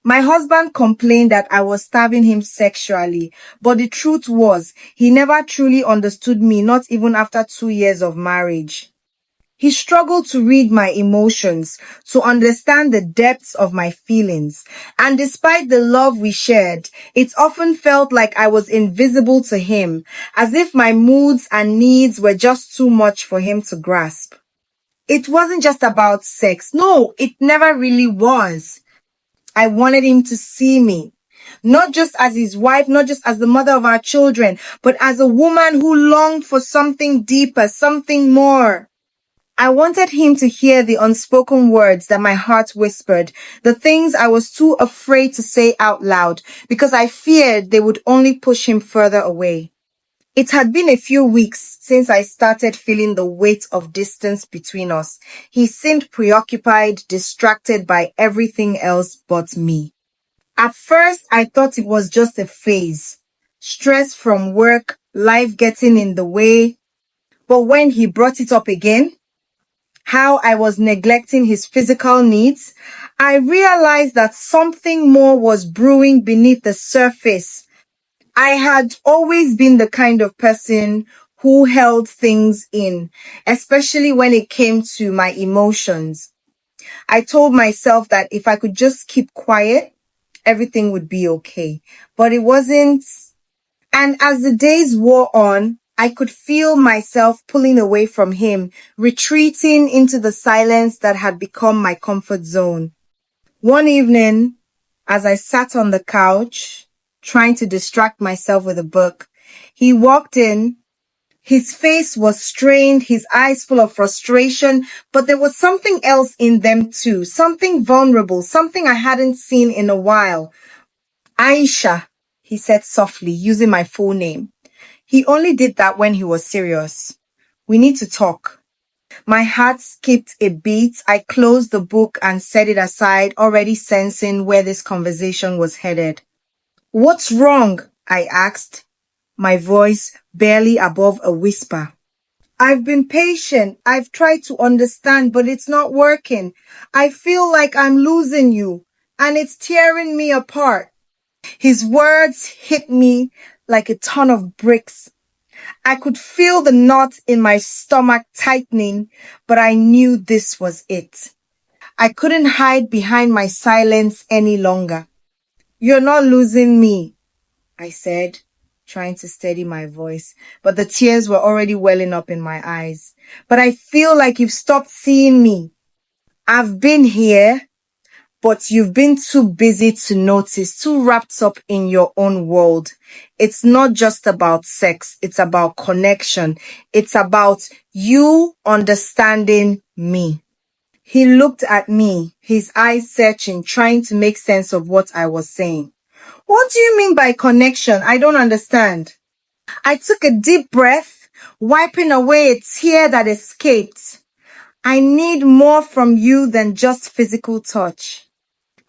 My husband complained that I was starving him sexually, but the truth was, he never truly understood me, not even after 2 years of marriage. He struggled to read my emotions, to understand the depths of my feelings. And despite the love we shared, it often felt like I was invisible to him, as if my moods and needs were just too much for him to grasp. It wasn't just about sex. No, it never really was. I wanted him to see me, not just as his wife, not just as the mother of our children, but as a woman who longed for something deeper, something more. I wanted him to hear the unspoken words that my heart whispered, the things I was too afraid to say out loud because I feared they would only push him further away. It had been a few weeks since I started feeling the weight of distance between us. He seemed preoccupied, distracted by everything else but me. At first, I thought it was just a phase. Stress from work, life getting in the way. But when he brought it up again, how I was neglecting his physical needs, I realized that something more was brewing beneath the surface. I had always been the kind of person who held things in, especially when it came to my emotions. I told myself that if I could just keep quiet, everything would be okay. But it wasn't. And as the days wore on, I could feel myself pulling away from him, retreating into the silence that had become my comfort zone. One evening, as I sat on the couch, trying to distract myself with a book, he walked in. His face was strained, his eyes full of frustration, but there was something else in them too, something vulnerable, something I hadn't seen in a while. Aisha, he said softly, using my full name. He only did that when he was serious. We need to talk. My heart skipped a beat. I closed the book and set it aside, already sensing where this conversation was headed. What's wrong? I asked, my voice barely above a whisper. I've been patient. I've tried to understand, but it's not working. I feel like I'm losing you, and it's tearing me apart. His words hit me like a ton of bricks. I could feel the knot in my stomach tightening, but I knew this was it. I couldn't hide behind my silence any longer. You're not losing me, I said, trying to steady my voice, but the tears were already welling up in my eyes. But I feel like you've stopped seeing me. I've been here, but you've been too busy to notice, too wrapped up in your own world. It's not just about sex. It's about connection. It's about you understanding me. He looked at me, his eyes searching, trying to make sense of what I was saying. What do you mean by connection? I don't understand. I took a deep breath, wiping away a tear that escaped. I need more from you than just physical touch.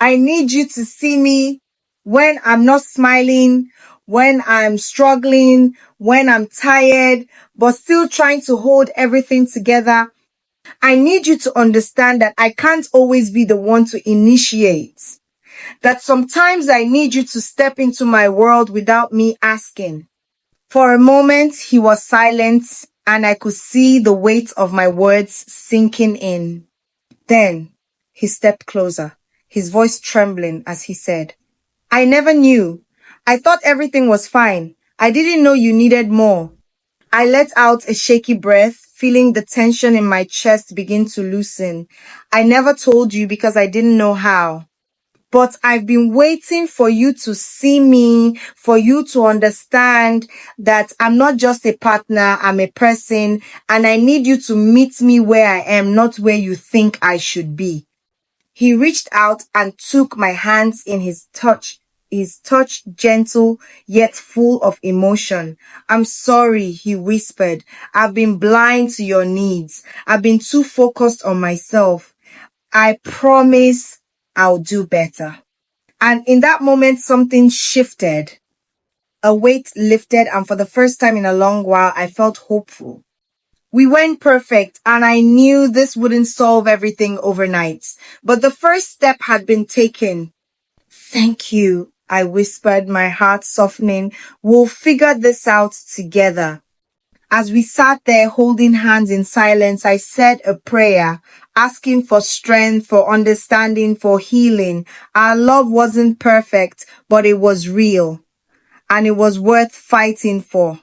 I need you to see me when I'm not smiling, when I'm struggling, when I'm tired, but still trying to hold everything together. I need you to understand that I can't always be the one to initiate. That sometimes I need you to step into my world without me asking. For a moment, he was silent, and I could see the weight of my words sinking in. Then he stepped closer, his voice trembling as he said, I never knew. I thought everything was fine. I didn't know you needed more. I let out a shaky breath, feeling the tension in my chest begin to loosen. I never told you because I didn't know how. But I've been waiting for you to see me, for you to understand that I'm not just a partner, I'm a person, and I need you to meet me where I am, not where you think I should be. He reached out and took my hands in his touch gentle yet full of emotion. I'm sorry, he whispered. I've been blind to your needs. I've been too focused on myself. I promise I'll do better. And in that moment, something shifted. A weight lifted, and for the first time in a long while, I felt hopeful. We weren't perfect, and I knew this wouldn't solve everything overnight. But the first step had been taken. Thank you, I whispered, my heart softening. We'll figure this out together. As we sat there holding hands in silence, I said a prayer, asking for strength, for understanding, for healing. Our love wasn't perfect, but it was real, and it was worth fighting for.